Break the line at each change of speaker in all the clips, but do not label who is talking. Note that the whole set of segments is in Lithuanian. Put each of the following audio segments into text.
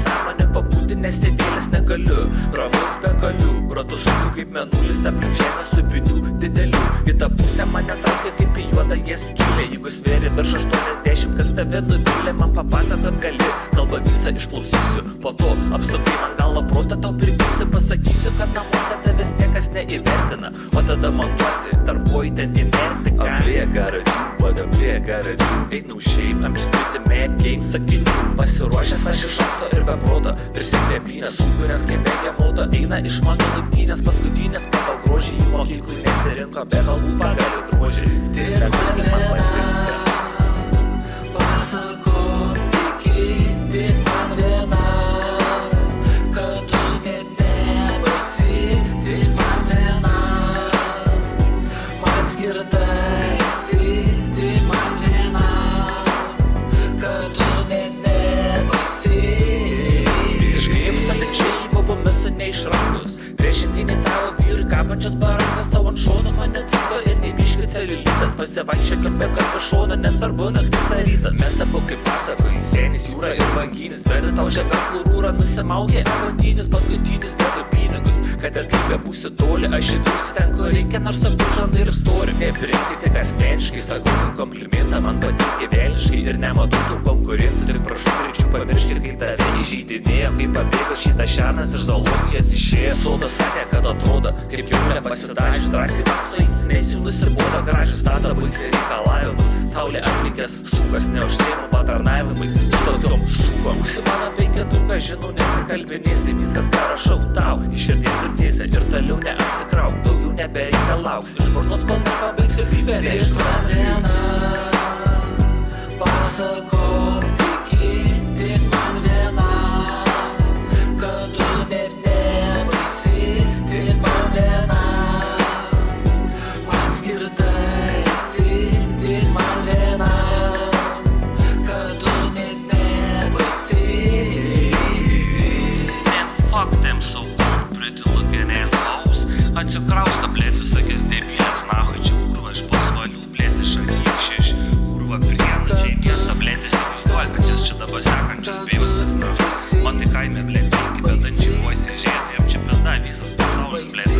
pasąmonę pabūti, nesėdėlis negaliu. Ramus be galių, ratus sukiu kaip mėnulis, aplink žemę subinių didelių. Į tą pusę mane traukia kaip į juodą jie skylė. Jeigu sveri virš 80, kas tave nuvylė, man papasakot gali. Kalbą visą išklausysiu, po to apsukai man galvą protą tau pirkysiu. Pasakysiu, kad namuose tavęs niekas neįvertina, o tada montuosi, tarpuoji ten įvertinti. Aplė gotta do, what aplė gotta do. Ain't no shame, I'm just with the mad game. Sakinių pasiruošęs aš iš anksto ir be proto. Prisikvėpinės sūkurės kaip bėgia moto. Eina iš mano lūptynės paskutinės, pagal grožį į mokyklų nesirinko, be galvų pagali drožį. Ir man patinka.
Pasakok tikėti man viena, kad tu net nebaisi, tik man viena. Man skirta esi, tik man viena, kad tu net nebaisi.
Visiškai absoliučiai buvomis neišrangus. Priešingai nei tavo vyrai kabančias barankas, tau ant šono mane trūko ir nebiški celiulitas. Pasivaikščiokim be karto šono, nesvarbu naktis ar rytas. Mes abu kaip pasakoji, senis, jūra ir vangynis. Bėda tau žemė chlorūrą, nusimaukė avantynis. Paskutinis dedu pinigus, kad ir kaip bebūsiu toli. Aš įdursiu ten, kur reikia, nors abu žandai ir stori. Nepirinkti tik asmeniškai, sakau komplimentą, man patinka vėliškai. Ir nematau tų konkurentų, tik prašau greičiau pamiršti, kai tave įžeidinėjo. Kai pabėgo šitą šernas iš zoologijos išėjo. Sodas sakė, kad atrodo, kaip jau nepasidažius. Drąsiai man su jais nesijūnus ir boda gražius. Stato baisiai reikalavimus, saulė atlikęs sukas, neužsiemu patarnavimais. Su tokiom sukom būsi mano penketuką, žinau, nesikalbinėsi. Viskas ką rašau tau, iš širdies tvirtiesi ir toliau neapsikrauk. Daugiau nebereikalauk, iš burnos kol nepabaigsiu bybę.
Tik man viena, pasakok tikėti man viena, kad tu net nebaisi, tik man viena. Man skirta esi, tik man viena, kad tu net nebaisi.
Man, fuck them so cool, pretty looking assholes. Atsikrausta, blėt, visokias debilės, nahui, čia urva iš pasvalių, blėt, iš anykščių, iš urva prienų, čia į miestą, blėt, įsivaizduoja, kad jas čia dabar sekančias bėvas, nahui. Man tai kaime, blėt, penki, bet ančiuosi, žiūrėti, jam čia pizda visas pasaulis, blėt,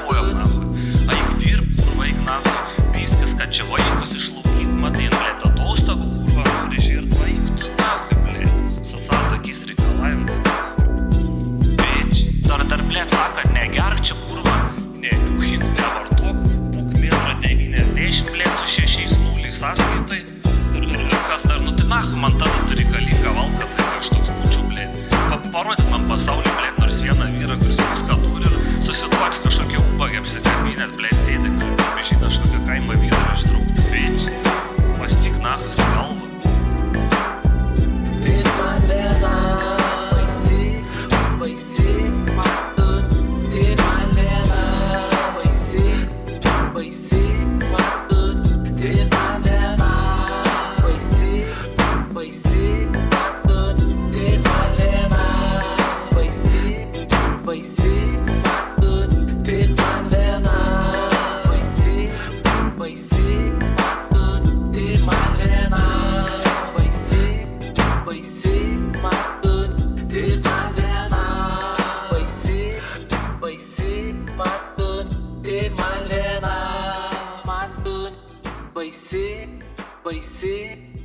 pojom, nahui. A jeigu dirb, urva, eik, nahui, viskas, kad čia vaikus išlaukyt, matai, blėt, atostogų, urva, kuri žiūrėt, vaikus, nahui, blėt, sasakys reikalavimus. Dar blėt, saka, negerk čia kurva, neliūchink, nevartok, būk metrą 90, blėt, su 6,0 sąskaitai. Ir kas dar, nu tai nahu, man tada tai reikalinga valka, tai aš toks būčiau, blėt. Parodyk man pasaulį, blėt, nors vieną vyrą, kuris viską turi ir susituoks kažkokia ubagė apsitekminės, blėt, sėdi, kalbėžina kažkokią kaimą vyrą ištraukti, bėčiai. Pastyk nahu su galva.
Tik man viena, baisi, baisi. Baisi, baisi.